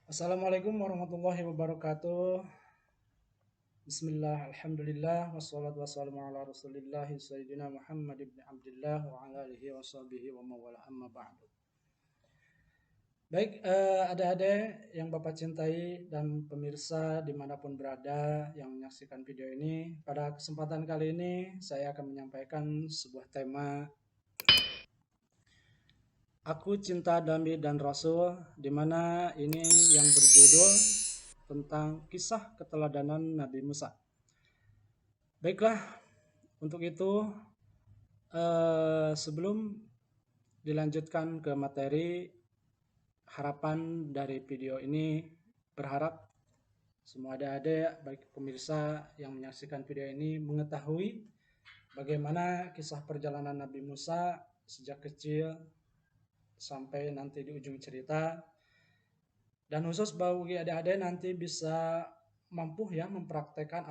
Assalamualaikum warahmatullahi wabarakatuh. Bismillah, alhamdulillah, wassalatu wassalamu ala rasulillah Sayyidina Muhammad ibn Abdullah wa ala alihi wa sahbihi wa mawala amma ba'du. Baik, adik-adik yang Bapak cintai dan pemirsa dimanapun berada yang menyaksikan video ini, pada kesempatan kali ini saya akan menyampaikan sebuah tema Aku Cinta Nabi dan Rasul, di mana ini yang berjudul tentang kisah keteladanan Nabi Musa. Baiklah, untuk itu sebelum dilanjutkan ke materi, harapan dari video ini berharap semua adik-adik baik pemirsa yang menyaksikan video ini mengetahui bagaimana kisah perjalanan Nabi Musa sejak kecil sampai nanti di ujung cerita, dan khusus bagi adik-adik nanti bisa mampu ya mempraktekkan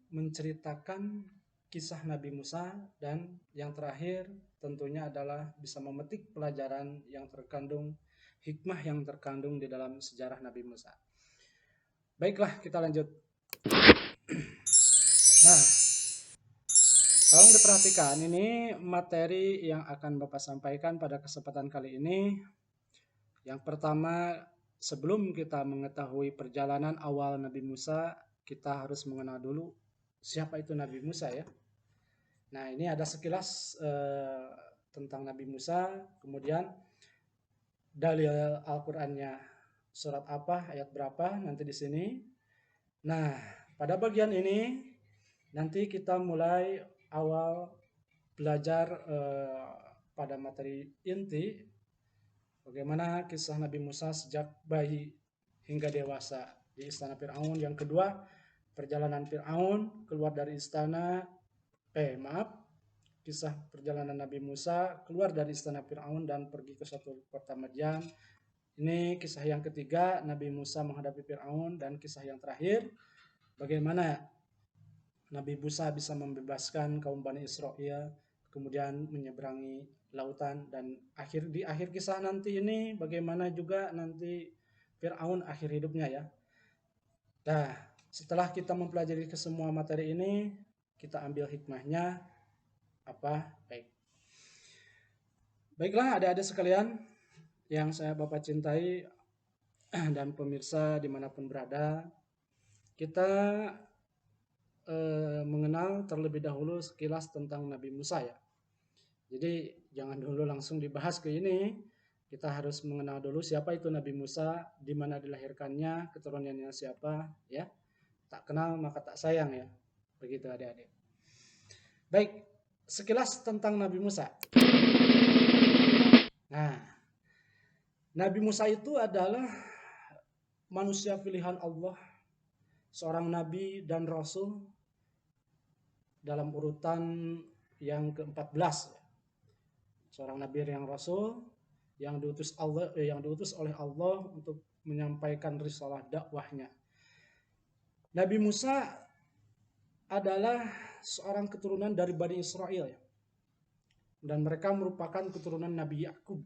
menceritakan kisah Nabi Musa, dan yang terakhir tentunya adalah bisa memetik pelajaran yang terkandung, hikmah yang terkandung di dalam sejarah Nabi Musa. Baiklah, kita lanjut. Nah, tolong diperhatikan, ini materi yang akan Bapak sampaikan pada kesempatan kali ini. Yang pertama, sebelum kita mengetahui perjalanan awal Nabi Musa, kita harus mengenal dulu siapa itu Nabi Musa ya. Nah, ini ada sekilas tentang Nabi Musa, kemudian dalil Al-Qur'annya surat apa, ayat berapa nanti di sini. Nah, pada bagian ini nanti kita mulai awal belajar pada materi inti bagaimana kisah Nabi Musa sejak bayi hingga dewasa di istana Fir'aun. Yang kedua, perjalanan Fir'aun keluar dari istana, kisah perjalanan Nabi Musa keluar dari istana Fir'aun dan pergi ke suatu kota Madian. Ini kisah yang ketiga, Nabi Musa menghadapi Fir'aun, dan kisah yang terakhir, bagaimana Nabi Musa bisa membebaskan kaum Bani Israel, kemudian menyeberangi lautan, dan di akhir kisah nanti ini bagaimana juga nanti Fir'aun akhir hidupnya ya. Nah, setelah kita mempelajari kesemua materi ini, kita ambil hikmahnya apa? Baiklah adik-adik sekalian yang saya Bapak cintai dan pemirsa dimanapun berada, kita mengenal terlebih dahulu sekilas tentang Nabi Musa ya. Jadi jangan dulu langsung dibahas ke ini. Kita harus mengenal dulu siapa itu Nabi Musa, di mana dilahirkannya, keturunannya siapa, ya. Tak kenal maka tak sayang ya. Begitu adik-adik. Baik, sekilas tentang Nabi Musa. Nah, Nabi Musa itu adalah manusia pilihan Allah, seorang nabi dan rasul dalam urutan yang ke-14. Seorang nabi yang rasul yang diutus oleh Allah untuk menyampaikan risalah dakwahnya. Nabi Musa adalah seorang keturunan dari Bani Israel ya. Dan mereka merupakan keturunan Nabi Yakub.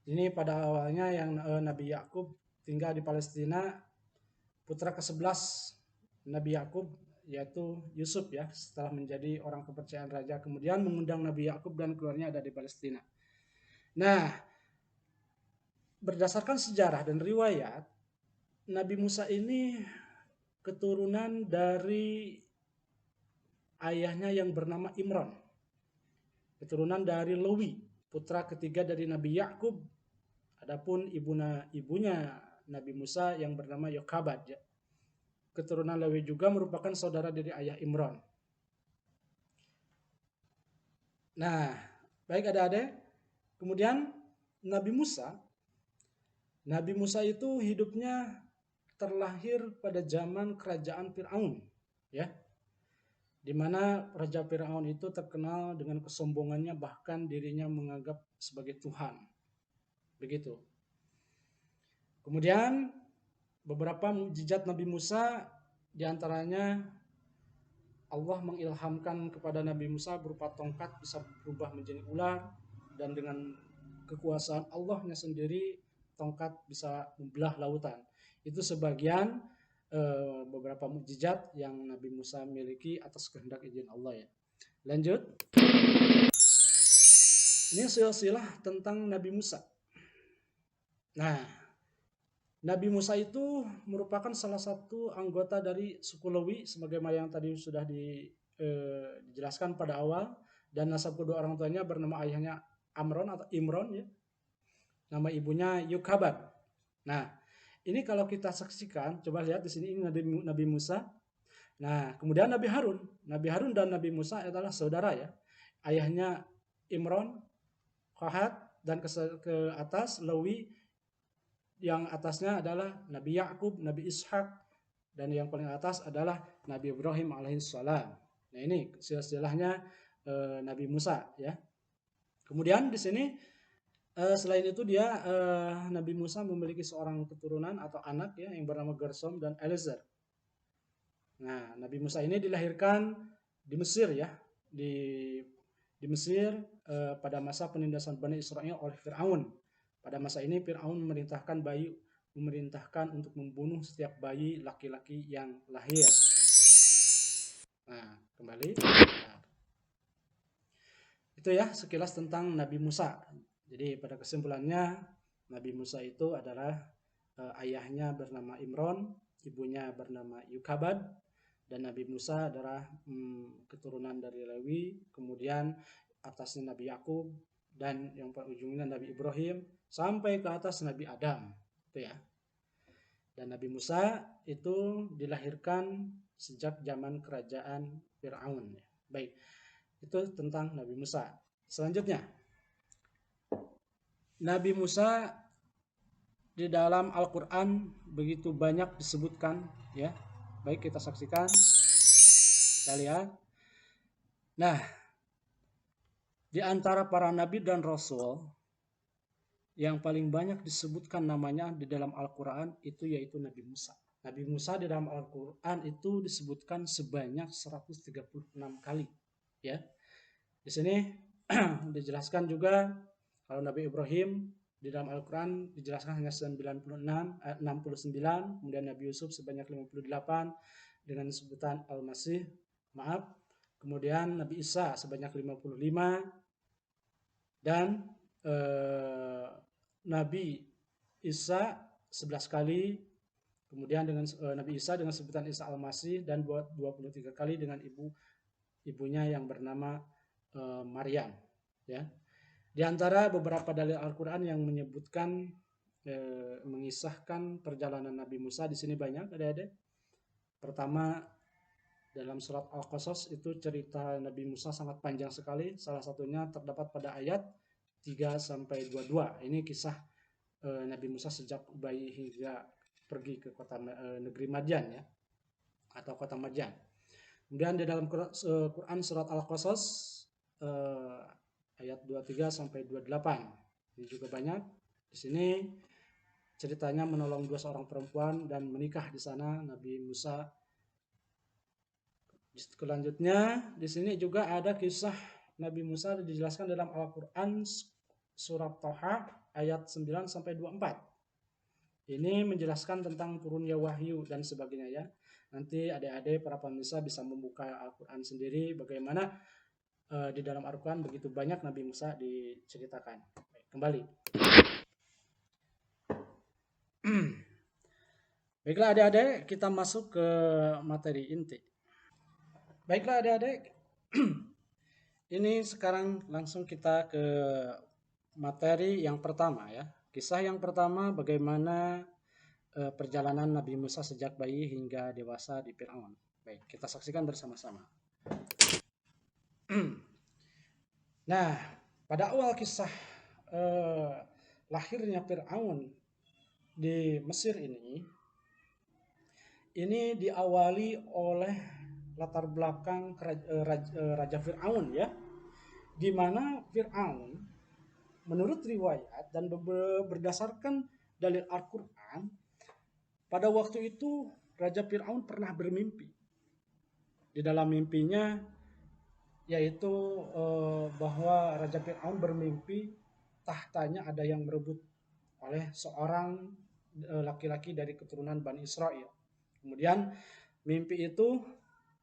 Ini pada awalnya yang Nabi Yakub tinggal di Palestina, putra ke-11 Nabi Yakub yaitu Yusuf ya, setelah menjadi orang kepercayaan raja kemudian mengundang Nabi Yakub dan keluarnya ada di Palestina. Nah, berdasarkan sejarah dan riwayat, Nabi Musa ini keturunan dari ayahnya yang bernama Imran, keturunan dari Lewi, putra ketiga dari Nabi Yakub. Adapun ibunya Nabi Musa yang bernama Yokabad ya. Keturunan Lewi juga merupakan saudara dari ayah Imran. Nah, baik adik-adik. Kemudian Nabi Musa itu hidupnya terlahir pada zaman kerajaan Fir'aun, ya. Di mana Raja Fir'aun itu terkenal dengan kesombongannya, bahkan dirinya menganggap sebagai Tuhan. Begitu. Kemudian beberapa mukjizat Nabi Musa, diantaranya Allah mengilhamkan kepada Nabi Musa berupa tongkat bisa berubah menjadi ular, dan dengan kekuasaan Allahnya sendiri tongkat bisa membelah lautan. Itu sebagian beberapa mukjizat yang Nabi Musa miliki atas kehendak izin Allah ya. Lanjut. Ini silsilah tentang Nabi Musa. Nah, Nabi Musa itu merupakan salah satu anggota dari suku Lewi sebagaimana yang tadi sudah dijelaskan pada awal, dan nasab kedua orang tuanya bernama ayahnya Amron atau Imron ya. Nama ibunya Yukhabat. Nah, ini kalau kita saksikan, coba lihat di sini ini Nabi Musa. Nah, kemudian Nabi Harun. Nabi Harun dan Nabi Musa adalah saudara ya. Ayahnya Imron, Qahat, dan ke atas Lewi, yang atasnya adalah Nabi Yakub, Nabi Ishak, dan yang paling atas adalah Nabi Ibrahim alaihissalam. Nah, ini silsilahnya Nabi Musa ya. Kemudian di sini selain itu dia Nabi Musa memiliki seorang keturunan atau anak ya yang bernama Gersom dan Eliezer. Nah, Nabi Musa ini dilahirkan di Mesir ya, di Mesir pada masa penindasan Bani Israel oleh Fir'aun. Pada masa ini Fir'aun memerintahkan untuk membunuh setiap bayi laki-laki yang lahir. Nah, kembali. Nah, itu ya sekilas tentang Nabi Musa. Jadi pada kesimpulannya Nabi Musa itu adalah ayahnya bernama Imron, ibunya bernama Yukhabad, dan Nabi Musa adalah keturunan dari Lewi, kemudian atasnya Nabi Yakub, dan yang pada ujungnya Nabi Ibrahim sampai ke atas Nabi Adam, itu ya. Dan Nabi Musa itu dilahirkan sejak zaman kerajaan Fir'aun. Baik, itu tentang Nabi Musa. Selanjutnya, Nabi Musa di dalam Al-Quran begitu banyak disebutkan ya. Baik, kita saksikan, kita lihat. Nah, di antara para nabi dan rasul yang paling banyak disebutkan namanya di dalam Al-Quran itu yaitu Nabi Musa. Nabi Musa di dalam Al-Quran itu disebutkan sebanyak 136 kali ya. Di sini dijelaskan juga kalau Nabi Ibrahim di dalam Al-Quran dijelaskan hanya 69, kemudian Nabi Yusuf sebanyak 58 dengan sebutan Al-Masih, maaf. Kemudian Nabi Isa sebanyak 55 dan Nabi Isa 11 kali. Kemudian dengan Nabi Isa dengan sebutan Isa Al-Masih, dan 23 kali dengan ibunya yang bernama Maryam ya. Di antara beberapa dalil Al-Quran yang menyebutkan mengisahkan perjalanan Nabi Musa di sini banyak adik-adik. Pertama, dalam surat Al-Qasas itu cerita Nabi Musa sangat panjang sekali. Salah satunya terdapat pada ayat 3-22. Ini kisah Nabi Musa sejak bayi hingga pergi ke kota negeri Madian ya, atau kota Madian. Kemudian di dalam Quran surat Al-Qasas ayat 23-28 ini juga banyak. Di sini ceritanya menolong dua seorang perempuan dan menikah di sana Nabi Musa. Selanjutnya di sini juga ada kisah Nabi Musa dijelaskan dalam Al-Quran surat Thaha ayat 9-24. Ini menjelaskan tentang turunnya wahyu dan sebagainya ya. Nanti adik-adik para pemirsa bisa membuka Al-Quran sendiri bagaimana di dalam Al-Quran begitu banyak Nabi Musa diceritakan. Baik, kembali. Baiklah adik-adik, kita masuk ke materi inti. Baiklah adik-adik, ini sekarang langsung kita ke materi yang pertama ya. Kisah yang pertama bagaimana perjalanan Nabi Musa sejak bayi hingga dewasa di Fir'aun. Baik, kita saksikan bersama-sama. Nah, pada awal kisah lahirnya Fir'aun di Mesir ini diawali oleh latar belakang Raja Fir'aun ya, di mana Fir'aun menurut riwayat dan berdasarkan dalil Al-Quran, pada waktu itu Raja Fir'aun pernah bermimpi. Di dalam mimpinya yaitu bahwa Raja Fir'aun bermimpi tahtanya ada yang merebut oleh seorang laki-laki dari keturunan Bani Israel. Kemudian mimpi itu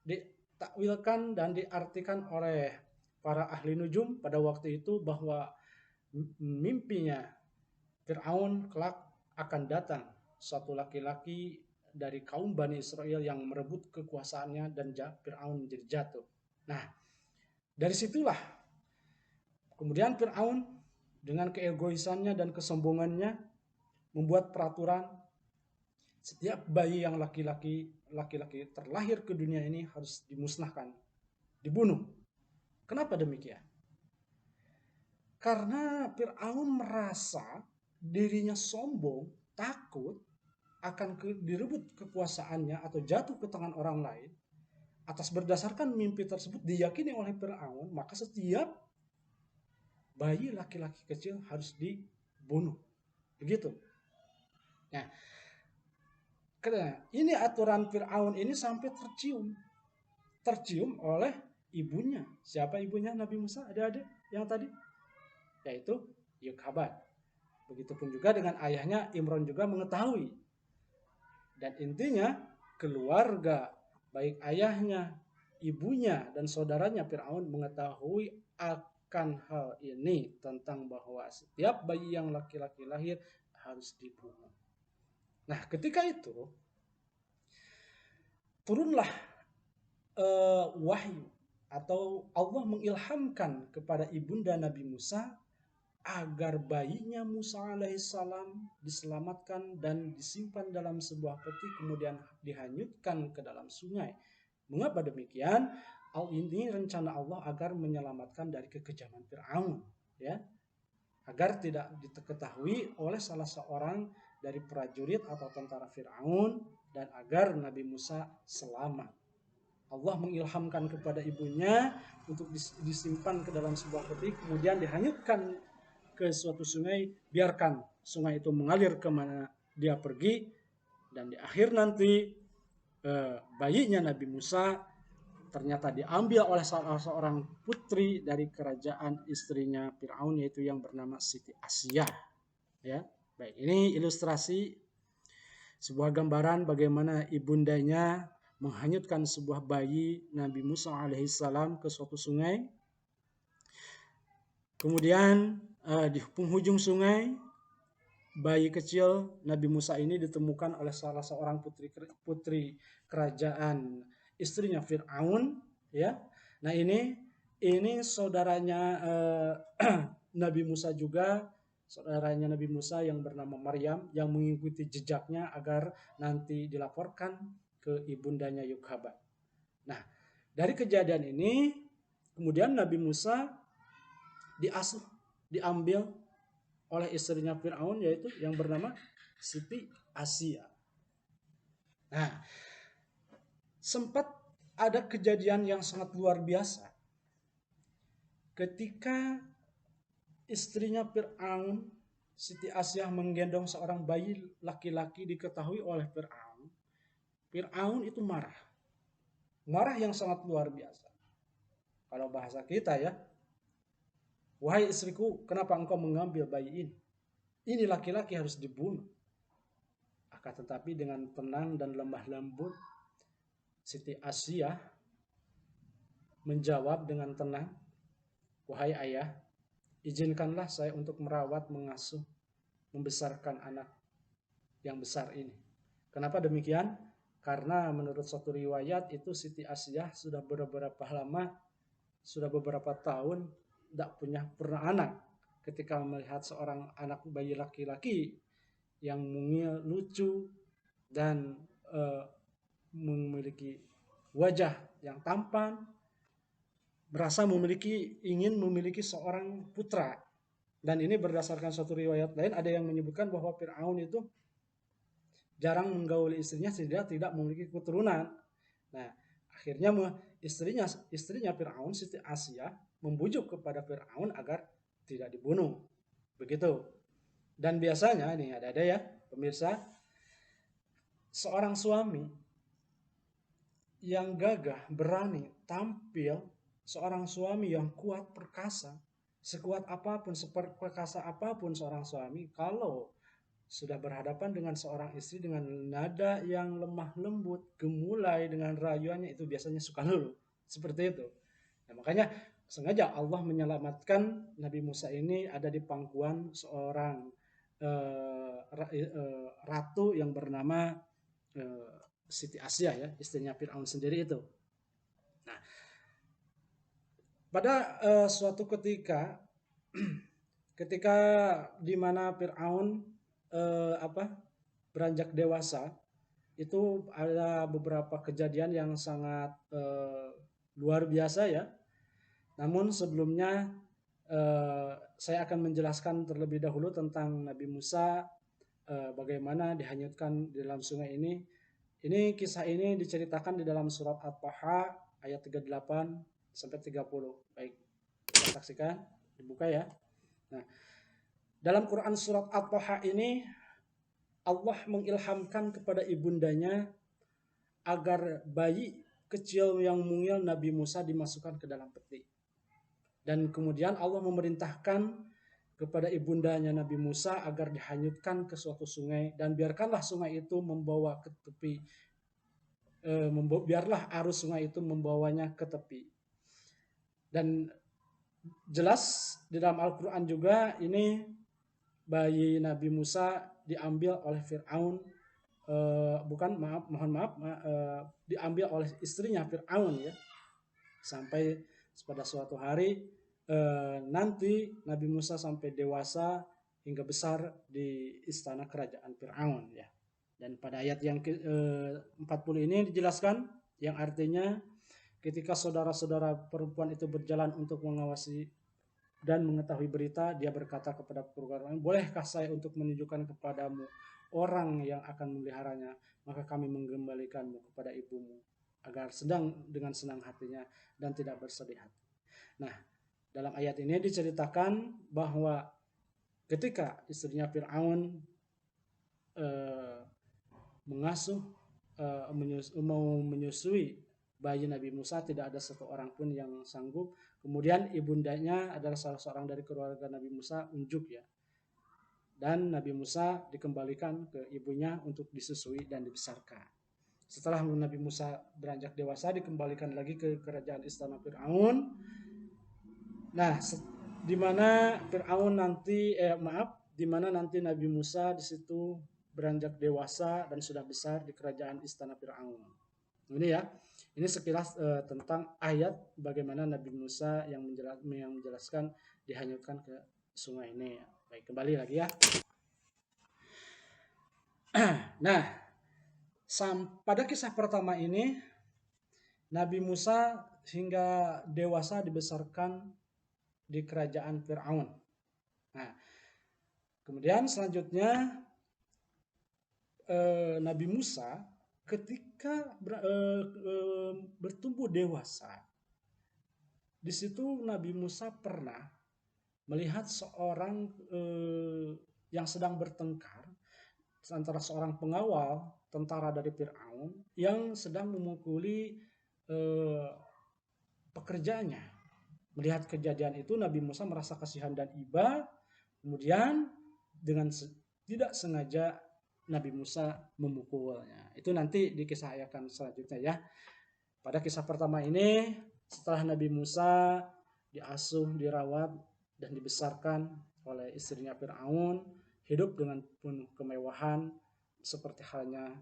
ditakwilkan dan diartikan oleh para ahli nujum pada waktu itu bahwa mimpinya Fir'aun kelak akan datang suatu laki-laki dari kaum Bani Israel yang merebut kekuasaannya dan Fir'aun menjadi jatuh. Nah, dari situlah kemudian Fir'aun dengan keegoisannya dan kesombongannya membuat peraturan setiap bayi yang laki-laki terlahir ke dunia ini harus dimusnahkan, dibunuh. Kenapa demikian? Karena Fir'aun merasa dirinya sombong, takut akan direbut kekuasaannya atau jatuh ke tangan orang lain. Atas berdasarkan mimpi tersebut diyakini oleh Fir'aun, maka setiap bayi laki-laki kecil harus dibunuh. Begitu. Nah, ini aturan Fir'aun ini sampai tercium oleh ibunya. Siapa ibunya Nabi Musa? Adik-adik yang tadi? Yaitu Yokhabat. Begitupun juga dengan ayahnya Imron juga mengetahui. Dan intinya keluarga, baik ayahnya, ibunya, dan saudaranya Fir'aun mengetahui akan hal ini, tentang bahwa setiap bayi yang laki-laki lahir harus dibunuh. Nah, ketika itu turunlah wahyu atau Allah mengilhamkan kepada ibunda Nabi Musa agar bayinya Musa alaihissalam diselamatkan dan disimpan dalam sebuah peti kemudian dihanyutkan ke dalam sungai. Mengapa demikian? Ini rencana Allah agar menyelamatkan dari kekejaman Fir'aun, ya, agar tidak diketahui oleh salah seorang dari prajurit atau tentara Fir'aun dan agar Nabi Musa selamat. Allah mengilhamkan kepada ibunya untuk disimpan ke dalam sebuah peti kemudian dihanyutkan ke suatu sungai, biarkan sungai itu mengalir kemana dia pergi, dan di akhir nanti bayinya Nabi Musa ternyata diambil oleh salah seorang putri dari kerajaan istrinya Fir'aun, yaitu yang bernama Siti Asyah. Ya, baik, ini ilustrasi sebuah gambaran bagaimana ibundanya menghanyutkan sebuah bayi Nabi Musa alaihissalam ke suatu sungai. Kemudian di penghujung sungai, bayi kecil Nabi Musa ini ditemukan oleh salah seorang putri kerajaan istrinya Fir'aun, ya. Nah, ini saudaranya Nabi Musa juga, saudaranya Nabi Musa yang bernama Maryam yang mengikuti jejaknya agar nanti dilaporkan ke ibundanya Yokhabat. Nah, dari kejadian ini kemudian Nabi Musa diambil oleh istrinya Fir'aun, yaitu yang bernama Siti Asyah. Nah, sempat ada kejadian yang sangat luar biasa ketika istrinya Fir'aun, Siti Asyah, menggendong seorang bayi laki-laki. Diketahui oleh Fir'aun, Fir'aun itu marah yang sangat luar biasa. Kalau bahasa kita ya, wahai istriku, kenapa engkau mengambil bayi ini? Ini laki-laki harus dibunuh. Akan tetapi dengan tenang dan lemah lembut, Siti Asyah menjawab dengan tenang, wahai ayah, izinkanlah saya untuk merawat, mengasuh, membesarkan anak yang besar ini. Kenapa demikian? Karena menurut suatu riwayat itu Siti Asyah sudah beberapa tahun tidak pernah anak. Ketika melihat seorang anak bayi laki-laki yang mungil, lucu, dan memiliki wajah yang tampan, merasa ingin memiliki seorang putra. Dan ini berdasarkan suatu riwayat lain, ada yang menyebutkan bahwa Fir'aun itu jarang menggauli istrinya sehingga tidak memiliki keturunan. Nah, akhirnya istrinya Fir'aun, Siti Asyah, membujuk kepada Fir'aun agar tidak dibunuh. Begitu. Dan biasanya ini ada ya, pemirsa, seorang suami yang gagah, berani, tampil, seorang suami yang kuat, perkasa, sekuat apapun, seperkasa apapun seorang suami, kalau sudah berhadapan dengan seorang istri dengan nada yang lemah lembut, gemulai dengan rayuannya, itu biasanya suka luluh. Seperti itu. Nah, makanya sengaja Allah menyelamatkan Nabi Musa ini ada di pangkuan seorang ratu yang bernama Siti Asia, ya, istrinya Fir'aun sendiri itu. Nah, pada suatu ketika ketika di mana Fir'aun beranjak dewasa, itu ada beberapa kejadian yang sangat luar biasa, ya. Namun sebelumnya saya akan menjelaskan terlebih dahulu tentang Nabi Musa, bagaimana dihanyutkan di dalam sungai ini. Kisah ini diceritakan di dalam surat At-Taha ayat 38 sampai 30. Baik, kita saksikan, dibuka ya. Nah, dalam Quran surat At-Taha ini Allah mengilhamkan kepada ibundanya agar bayi kecil yang mungil Nabi Musa dimasukkan ke dalam peti. Dan kemudian Allah memerintahkan kepada ibundanya Nabi Musa agar dihanyutkan ke suatu sungai, dan biarkanlah sungai itu membawa ke tepi, biarlah arus sungai itu membawanya ke tepi. Dan jelas di dalam Al-Quran juga ini bayi Nabi Musa diambil oleh Fir'aun, diambil oleh istrinya Fir'aun, ya, sampai pada suatu hari nanti Nabi Musa sampai dewasa hingga besar di istana kerajaan Fir'aun, ya. Dan pada ayat yang 40 ini dijelaskan, yang artinya ketika saudara-saudara perempuan itu berjalan untuk mengawasi dan mengetahui berita, dia berkata kepada perempuan, bolehkah saya untuk menunjukkan kepadamu orang yang akan memeliharanya, maka kami mengembalikanmu kepada ibumu agar sedang dengan senang hatinya dan tidak bersedih hati. Nah, dalam ayat ini diceritakan bahwa ketika istrinya Fir'aun mau menyusui bayi Nabi Musa, tidak ada satu orang pun yang sanggup. Kemudian ibundanya adalah salah seorang dari keluarga Nabi Musa, unjuk, ya. Dan Nabi Musa dikembalikan ke ibunya untuk disusui dan dibesarkan. Setelah Nabi Musa beranjak dewasa, dikembalikan lagi ke kerajaan istana Fir'aun. Nah, di mana nanti Nabi Musa di situ beranjak dewasa dan sudah besar di kerajaan istana Fir'aun. Ini, ya, ini sekilas tentang ayat bagaimana Nabi Musa yang menjelaskan dihanyutkan ke sungai ini. Baik, kembali lagi, ya. Nah, pada kisah pertama ini Nabi Musa hingga dewasa dibesarkan di kerajaan Fir'aun. Nah, kemudian selanjutnya Nabi Musa ketika bertumbuh dewasa, di situ Nabi Musa pernah melihat seorang yang sedang bertengkar antara seorang pengawal tentara dari Fir'aun yang sedang memukuli pekerjaannya. Melihat kejadian itu, Nabi Musa merasa kasihan dan iba. Kemudian dengan tidak sengaja Nabi Musa memukulnya. Itu nanti di kisah ayat selanjutnya, ya. Pada kisah pertama ini, setelah Nabi Musa diasuh, dirawat, dan dibesarkan oleh istrinya Fir'aun, hidup dengan penuh kemewahan, seperti halnya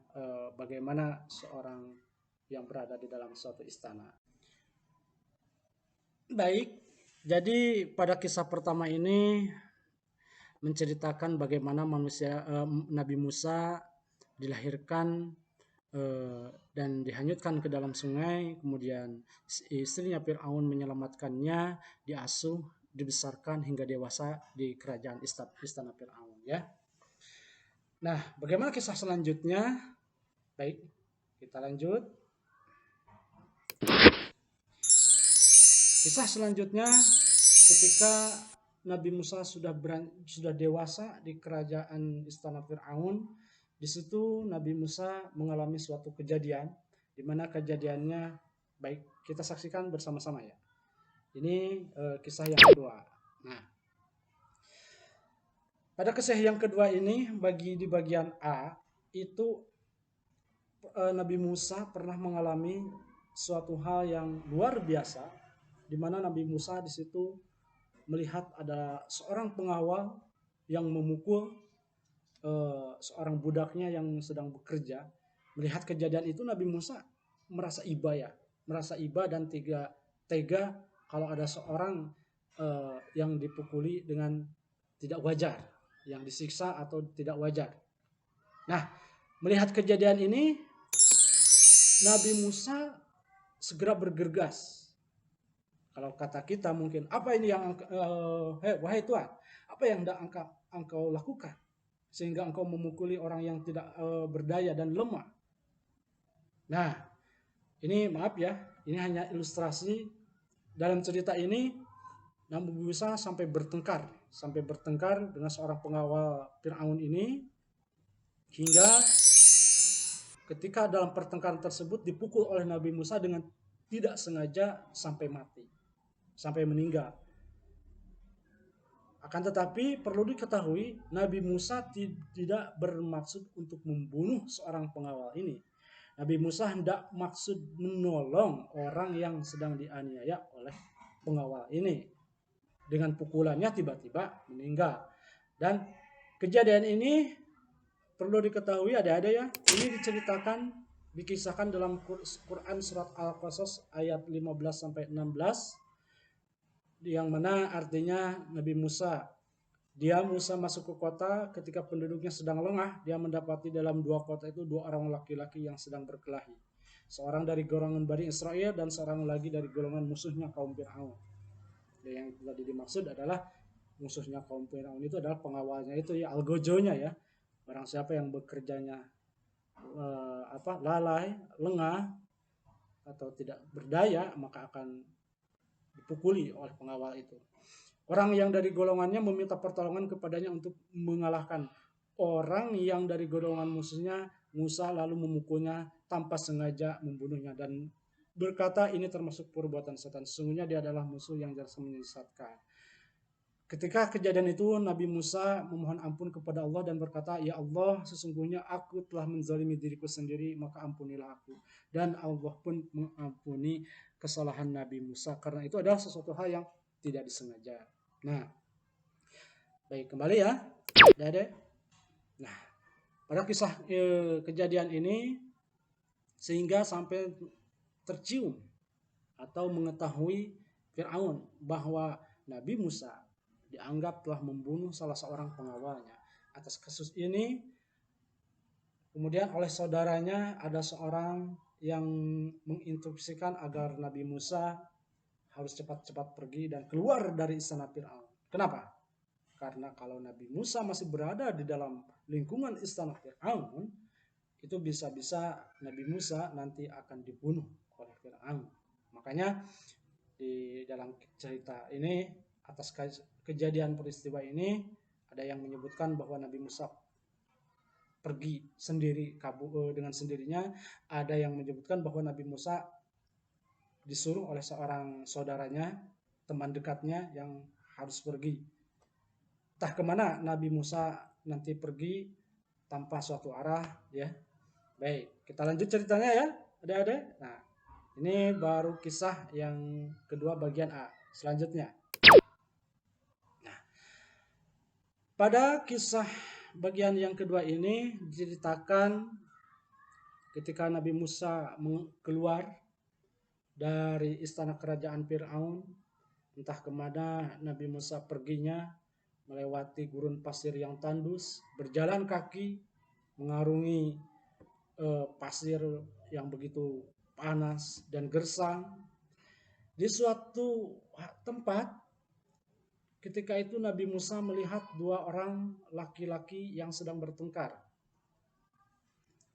bagaimana seorang yang berada di dalam suatu istana. Baik, jadi pada kisah pertama ini menceritakan bagaimana Nabi Musa dilahirkan dan dihanyutkan ke dalam sungai, kemudian istrinya Fir'aun menyelamatkannya, diasuh, dibesarkan hingga dewasa di kerajaan istana Fir'aun, ya. Nah, bagaimana kisah selanjutnya? Baik, kita lanjut. Kisah selanjutnya ketika Nabi Musa sudah dewasa di kerajaan istana Fir'aun, di situ Nabi Musa mengalami suatu kejadian, di mana kejadiannya, baik, kita saksikan bersama-sama, ya. Ini kisah yang kedua. Nah, Pada kisah yang kedua ini di bagian A itu Nabi Musa pernah mengalami suatu hal yang luar biasa, di mana Nabi Musa di situ melihat ada seorang pengawal yang memukul seorang budaknya yang sedang bekerja. Melihat kejadian itu Nabi Musa merasa iba dan tega kalau ada seorang yang dipukuli dengan tidak wajar, yang disiksa atau tidak wajar. Nah, melihat kejadian ini Nabi Musa segera bergegas. Kalau kata kita mungkin, apa ini yang wahai Tuhan, apa yang hendak engkau lakukan sehingga engkau memukuli orang yang tidak berdaya dan lemah? Nah, ini maaf ya, ini hanya ilustrasi. Dalam cerita ini Nabi Musa sampai bertengkar dengan seorang pengawal Fir'aun ini, hingga ketika dalam pertengkaran tersebut dipukul oleh Nabi Musa dengan tidak sengaja sampai mati, sampai meninggal. Akan tetapi perlu diketahui Nabi Musa tidak bermaksud untuk membunuh seorang pengawal ini. Nabi Musa hendak maksud menolong orang yang sedang dianiaya oleh pengawal ini. Dengan pukulannya tiba-tiba meninggal. Dan kejadian ini perlu diketahui adik-adik ya, ini dikisahkan dalam Quran surat Al-Qasas ayat 15 sampai 16, yang mana artinya Nabi Musa masuk ke kota ketika penduduknya sedang lengah. Dia mendapati dalam dua kota itu dua orang laki-laki yang sedang berkelahi. Seorang dari golongan Bani Israel dan seorang lagi dari golongan musuhnya kaum Fir'aun. Yang tadi dimaksud adalah musuhnya kaum Fir'aun itu adalah pengawalnya itu ya, algojonya ya. Barang siapa yang bekerjanya lalai, lengah atau tidak berdaya, maka akan dipukuli oleh pengawal itu. Orang yang dari golongannya meminta pertolongan kepadanya untuk mengalahkan orang yang dari golongan musuhnya. Musa lalu memukulnya tanpa sengaja membunuhnya dan berkata, ini termasuk perbuatan setan. Sesungguhnya dia adalah musuh yang jasa menyesatkan. Ketika kejadian itu Nabi Musa memohon ampun kepada Allah dan berkata, ya Allah, sesungguhnya aku telah menzalimi diriku sendiri, maka ampunilah aku. Dan Allah pun mengampuni kesalahan Nabi Musa karena itu adalah sesuatu hal yang tidak disengaja. Nah, baik, kembali ya, Dede. Nah, pada kisah kejadian ini sehingga sampai tercium atau mengetahui Fir'aun bahwa Nabi Musa dianggap telah membunuh salah seorang pengawalnya. Atas kasus ini, kemudian oleh saudaranya ada seorang yang menginstruksikan agar Nabi Musa harus cepat-cepat pergi dan keluar dari istana Fir'aun. Kenapa? Karena kalau Nabi Musa masih berada di dalam lingkungan istana Fir'aun, itu bisa-bisa Nabi Musa nanti akan dibunuh oleh Fir'aun. Makanya di dalam cerita ini, atas kejadian peristiwa ini, ada yang menyebutkan bahwa Nabi Musa pergi sendiri, kabur dengan sendirinya. Ada yang menyebutkan bahwa Nabi Musa disuruh oleh seorang saudaranya, teman dekatnya yang harus pergi. Entah kemana Nabi Musa nanti pergi tanpa suatu arah ya. Baik, kita lanjut ceritanya ya, adik-adik. Nah, ini baru kisah yang kedua bagian A. Selanjutnya. Nah, pada kisah bagian yang kedua ini diceritakan ketika Nabi Musa keluar dari istana kerajaan Fir'aun. Entah kemana Nabi Musa perginya, melewati gurun pasir yang tandus, berjalan kaki, mengarungi pasir yang begitu panas dan gersang. Di suatu tempat, ketika itu Nabi Musa melihat dua orang laki-laki yang sedang bertengkar.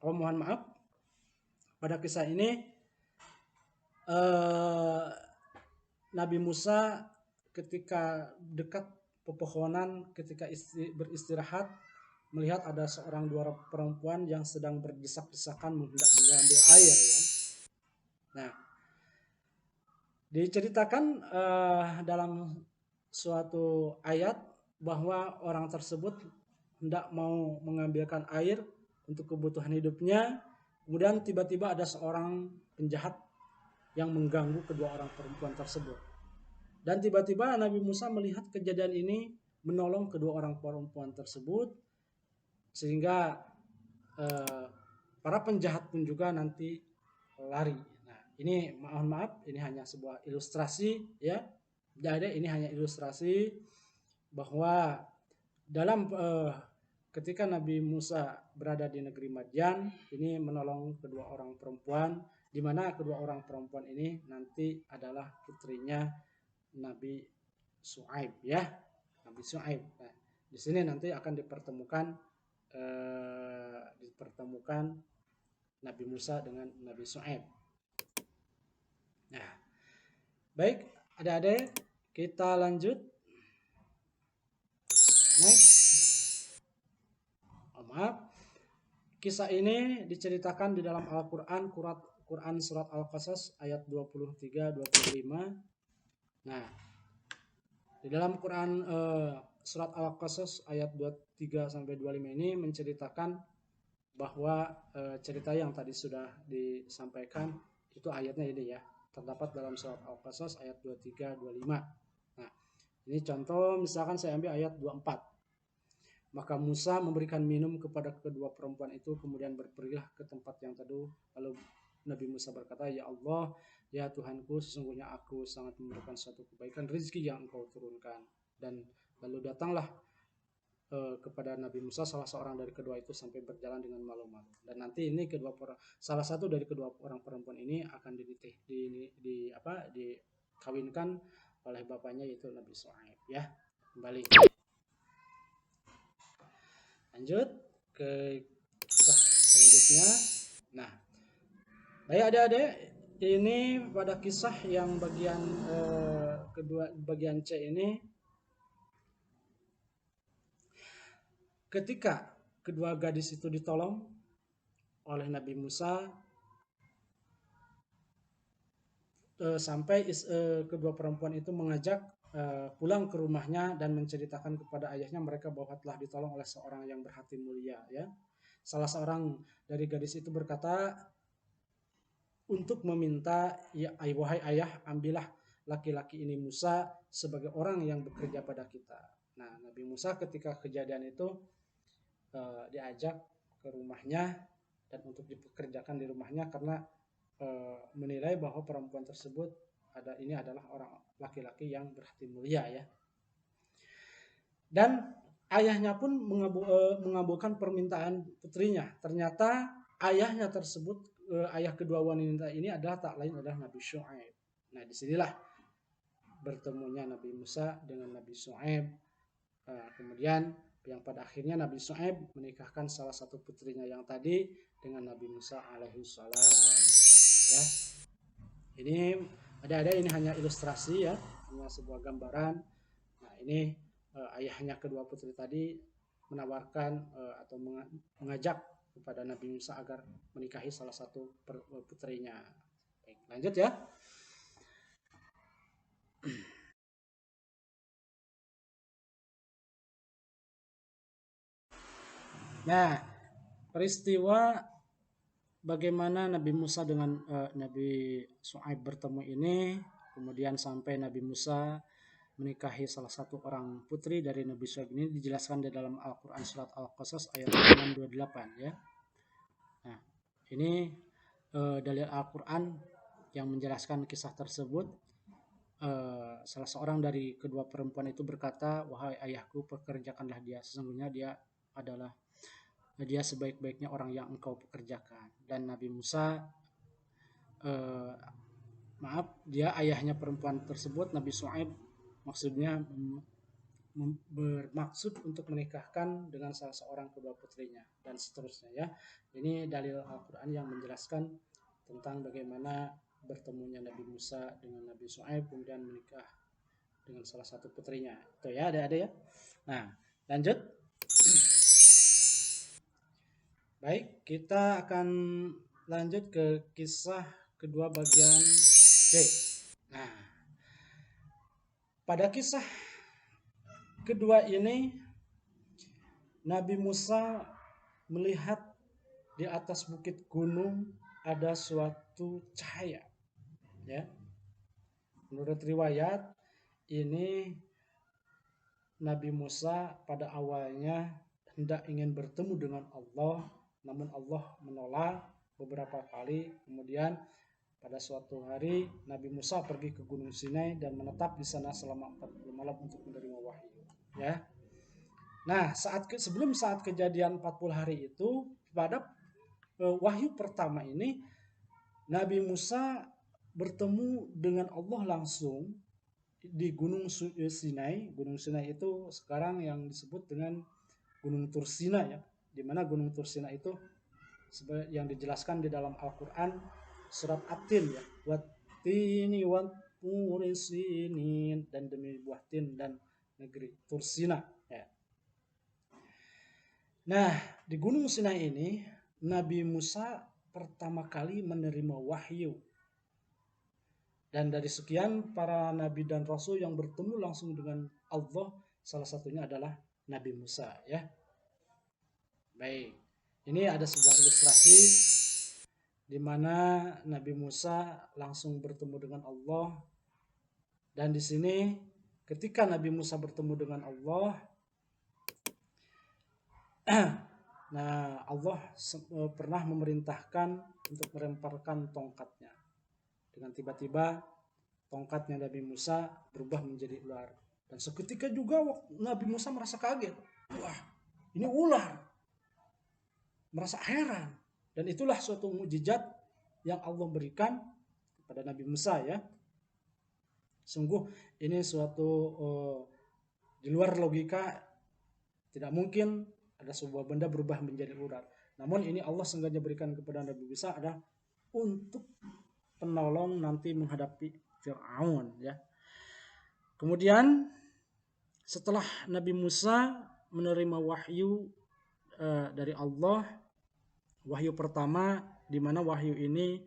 Oh, mohon maaf, pada kisah ini Nabi Musa ketika dekat pepohonan, ketika beristirahat, melihat ada dua perempuan yang sedang berdesak-desakan hendak mengambil air ya. Nah, diceritakan dalam suatu ayat bahwa orang tersebut hendak mau mengambilkan air untuk kebutuhan hidupnya, kemudian tiba-tiba ada seorang penjahat yang mengganggu kedua orang perempuan tersebut. Dan tiba-tiba Nabi Musa melihat kejadian ini, menolong kedua orang perempuan tersebut, sehingga para penjahat pun juga nanti lari. Nah, ini mohon maaf, ini hanya sebuah ilustrasi ya. Jadi ini hanya ilustrasi bahwa dalam ketika Nabi Musa berada di negeri Madyan, ini menolong kedua orang perempuan, di mana kedua orang perempuan ini nanti adalah putrinya Nabi Syuaib ya, Nabi Syuaib. Nah, di sini nanti akan dipertemukan Nabi Musa dengan Nabi Syuaib. Nah, baik, adik-adik, kita lanjut. Next. Maaf. Kisah ini diceritakan di dalam Al-Qur'an, Quran surat Al-Qasas ayat 23-25. Nah, di dalam Quran surat Al-Qasas ayat 23-25 ini menceritakan bahwa cerita yang tadi sudah disampaikan itu ayatnya ini ya, terdapat dalam surat Al-Qasas ayat 23-25. Nah, ini contoh, misalkan saya ambil ayat 24. Maka Musa memberikan minum kepada kedua perempuan itu, kemudian berpergilah ke tempat yang teduh. Lalu Nabi Musa berkata, "Ya Allah, ya Tuhanku, sesungguhnya aku sangat memerlukan suatu kebaikan rezeki yang Engkau turunkan." Dan lalu datanglah kepada Nabi Musa salah seorang dari kedua itu sampai berjalan dengan malu-malu. Dan nanti ini salah satu dari kedua orang perempuan ini akan dikawinkan oleh bapaknya, yaitu Nabi Syuaib ya. Kembali. Lanjut ke kisah selanjutnya. Nah, baik adik-adik, ini pada kisah yang bagian kedua, bagian C ini, ketika kedua gadis itu ditolong oleh Nabi Musa, sampai kedua perempuan itu mengajak pulang ke rumahnya dan menceritakan kepada ayahnya mereka bahwa telah ditolong oleh seorang yang berhati mulia ya. Salah seorang dari gadis itu berkata untuk meminta, "Ya wahai ayah, ambillah laki-laki ini Musa sebagai orang yang bekerja pada kita." Nah, Nabi Musa ketika kejadian itu diajak ke rumahnya dan untuk dipekerjakan di rumahnya karena menilai bahwa perempuan tersebut ini adalah orang laki-laki yang berhati mulia ya. Dan ayahnya pun mengabulkan permintaan putrinya. Ternyata ayahnya tersebut, ayah kedua wanita ini adalah tak lain adalah Nabi Syuaib. Nah, disinilah bertemunya Nabi Musa dengan Nabi Syuaib. Kemudian yang pada akhirnya Nabi Syuaib menikahkan salah satu putrinya yang tadi dengan Nabi Musa alaihissalam. Ya, ini ada ini hanya ilustrasi ya, hanya sebuah gambaran. Nah, ini ayahnya kedua putri tadi menawarkan atau mengajak kepada Nabi Musa agar menikahi salah satu putrinya. Baik, lanjut ya. Nah, peristiwa bagaimana Nabi Musa dengan Nabi Syuaib bertemu ini, kemudian sampai Nabi Musa menikahi salah satu orang putri dari Nabi Syuaib ini dijelaskan di dalam Al-Quran surat Al-Qasas ayat 628 ya. Nah, ini dalil Al-Quran yang menjelaskan kisah tersebut. Salah seorang dari kedua perempuan itu berkata, "Wahai ayahku, pekerjakanlah dia, sesungguhnya dia sebaik-baiknya orang yang engkau pekerjakan." Dan Nabi Musa, dia ayahnya perempuan tersebut, Nabi Syuaib, maksudnya bermaksud untuk menikahkan dengan salah seorang kedua putrinya dan seterusnya ya. Ini dalil Al-Quran yang menjelaskan tentang bagaimana bertemunya Nabi Musa dengan Nabi Syuaib kemudian menikah dengan salah satu putrinya. Itu ya, ada ya. Nah, lanjut. Baik, kita akan lanjut ke kisah kedua bagian D. Nah, pada kisah kedua ini Nabi Musa melihat di atas bukit gunung ada suatu cahaya, ya. Menurut riwayat ini Nabi Musa pada awalnya hendak ingin bertemu dengan Allah, namun Allah menolak beberapa kali. Kemudian pada suatu hari Nabi Musa pergi ke Gunung Sinai dan menetap di sana selama 40 malam untuk menerima wahyu, ya. Nah, sebelum saat kejadian 40 hari itu, pada wahyu pertama ini Nabi Musa bertemu dengan Allah langsung di Gunung Sinai. Gunung Sinai itu sekarang yang disebut dengan Gunung Tursina, ya. Di mana Gunung Tursina itu yang dijelaskan di dalam Al-Qur'an surat At-Tin, ya. Wattini watturi sinin, dan demi buah tin dan negeri Tursina, ya. Nah, di Gunung Sinai ini Nabi Musa pertama kali menerima wahyu. Dan dari sekian para nabi dan rasul yang bertemu langsung dengan Allah, salah satunya adalah Nabi Musa, ya. Baik. Ini ada sebuah ilustrasi di mana Nabi Musa langsung bertemu dengan Allah. Dan di sini ketika Nabi Musa bertemu dengan Allah, nah, Allah pernah memerintahkan untuk melemparkan tongkatnya. Dengan tiba-tiba tongkatnya Nabi Musa berubah menjadi ular. Dan seketika juga Nabi Musa merasa kaget. Wah, ini ular. Merasa heran. Dan itulah suatu mukjizat yang Allah berikan kepada Nabi Musa, ya. Sungguh ini suatu di luar logika. Tidak mungkin ada sebuah benda berubah menjadi ular. Namun ini Allah sengaja berikan kepada Nabi Musa adalah untuk penolong nanti menghadapi Fir'aun, ya. Kemudian setelah Nabi Musa menerima wahyu dari Allah, wahyu pertama, di mana wahyu ini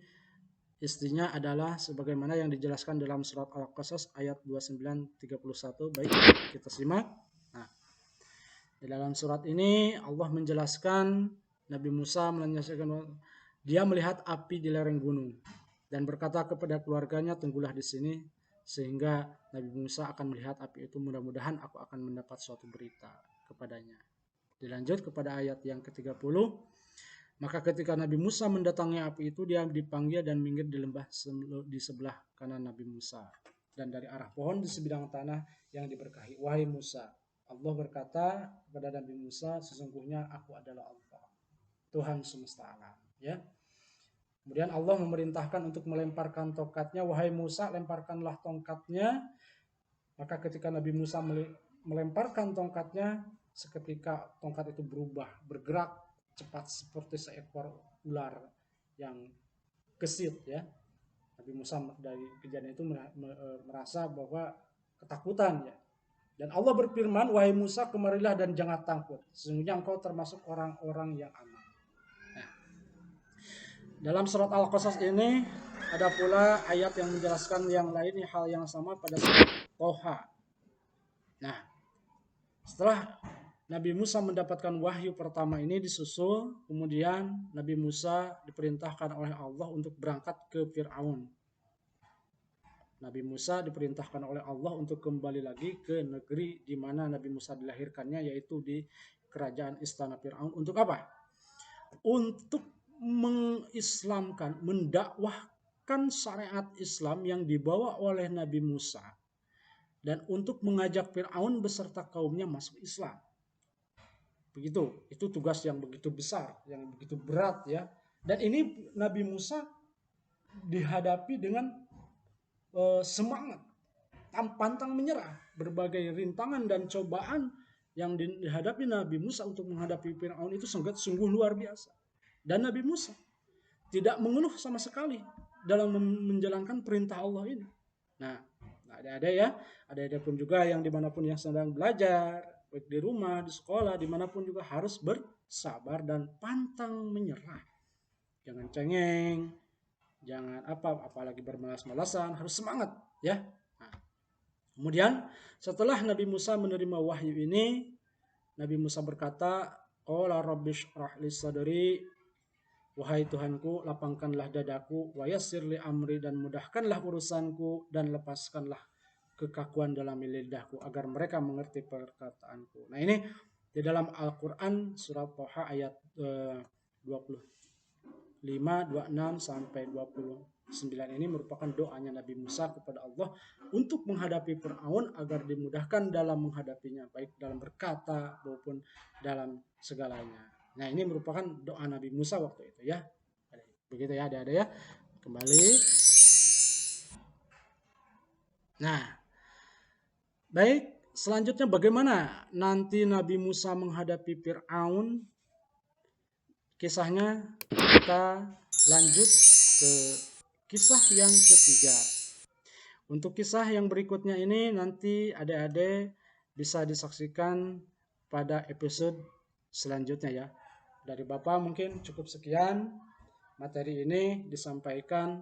istrinya adalah sebagaimana yang dijelaskan dalam surat Al-Qasas ayat 29-31. Baik, kita simak. Nah, di dalam surat ini Allah menjelaskan Nabi Musa menyaksikan dia melihat api di lereng gunung dan berkata kepada keluarganya, tunggulah di sini sehingga Nabi Musa akan melihat api itu, mudah-mudahan aku akan mendapat suatu berita kepadanya. Dilanjut kepada ayat yang ke-30. Maka ketika Nabi Musa mendatangi api itu, dia dipanggil dan minggir di lembah di sebelah kanan Nabi Musa dan dari arah pohon di sebidang tanah yang diberkahi. Wahai Musa, Allah berkata kepada Nabi Musa, sesungguhnya aku adalah Allah, Tuhan semesta alam, ya. Kemudian Allah memerintahkan untuk melemparkan tongkatnya. Wahai Musa, lemparkanlah tongkatnya. Maka ketika Nabi Musa melemparkan tongkatnya, seketika tongkat itu bergerak cepat seperti seekor ular yang gesit, ya. Nabi Musa dari kejadian itu merasa bahwa ketakutan, ya. Dan Allah berfirman, wahai Musa, kemarilah dan jangan takut. Sesungguhnya engkau termasuk orang-orang yang aman. Dalam surat Al-Qasas ini ada pula ayat yang menjelaskan yang lain hal yang sama pada surat Toha. Nah, setelah Nabi Musa mendapatkan wahyu pertama ini disusul, kemudian Nabi Musa diperintahkan oleh Allah untuk berangkat ke Fir'aun. Nabi Musa diperintahkan oleh Allah untuk kembali lagi ke negeri di mana Nabi Musa dilahirkannya, yaitu di kerajaan istana Fir'aun. Untuk apa? Untuk mengislamkan, mendakwahkan syariat Islam yang dibawa oleh Nabi Musa dan untuk mengajak Fir'aun beserta kaumnya masuk Islam. Begitu, itu tugas yang begitu besar, yang begitu berat, ya. Dan ini Nabi Musa dihadapi dengan semangat, pantang menyerah. Berbagai rintangan dan cobaan yang dihadapi Nabi Musa untuk menghadapi Fir'aun itu sungguh luar biasa. Dan Nabi Musa tidak mengeluh sama sekali dalam menjalankan perintah Allah ini. Nah, ada pun juga yang dimanapun yang sedang belajar, baik di rumah, di sekolah, dimanapun juga harus bersabar dan pantang menyerah. Jangan cengeng, jangan apalagi bermalas-malasan, harus semangat, ya. Nah, Kemudian setelah Nabi Musa menerima wahyu ini, Nabi Musa berkata, qala rabbi shrah li sadri, wahai Tuhanku, lapangkanlah dadaku, wa yassir li amri, dan mudahkanlah urusanku, dan lepaskanlah kekakuan dalam lidahku agar mereka mengerti perkataanku. Nah, ini di dalam Al-Qur'an surat Thaha ayat 25, 26 sampai 29 ini merupakan doanya Nabi Musa kepada Allah untuk menghadapi Fir'aun agar dimudahkan dalam menghadapinya, baik dalam berkata maupun dalam segalanya. Nah, ini merupakan doa Nabi Musa waktu itu ya. Begitu ya adik-adik ya. Kembali. Nah, baik, selanjutnya bagaimana nanti Nabi Musa menghadapi Fir'aun? Kisahnya kita lanjut ke kisah yang ketiga. Untuk kisah yang berikutnya ini nanti adik-adik bisa disaksikan pada episode selanjutnya ya. Dari Bapak mungkin cukup sekian materi ini disampaikan.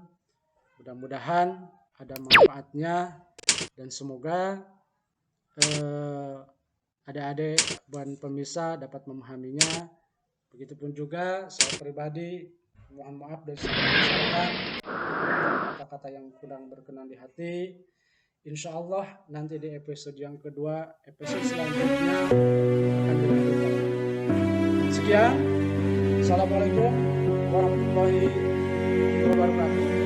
Mudah-mudahan ada manfaatnya dan semoga adik-adik dan pemirsa dapat memahaminya. Begitupun juga saya pribadi mohon maaf dari segala kesalahan, kata-kata yang kurang berkenan di hati. Insya Allah nanti di episode yang kedua, episode selanjutnya akan dilanjutkan. Sekian, Assalamualaikum warahmatullahi wabarakatuh.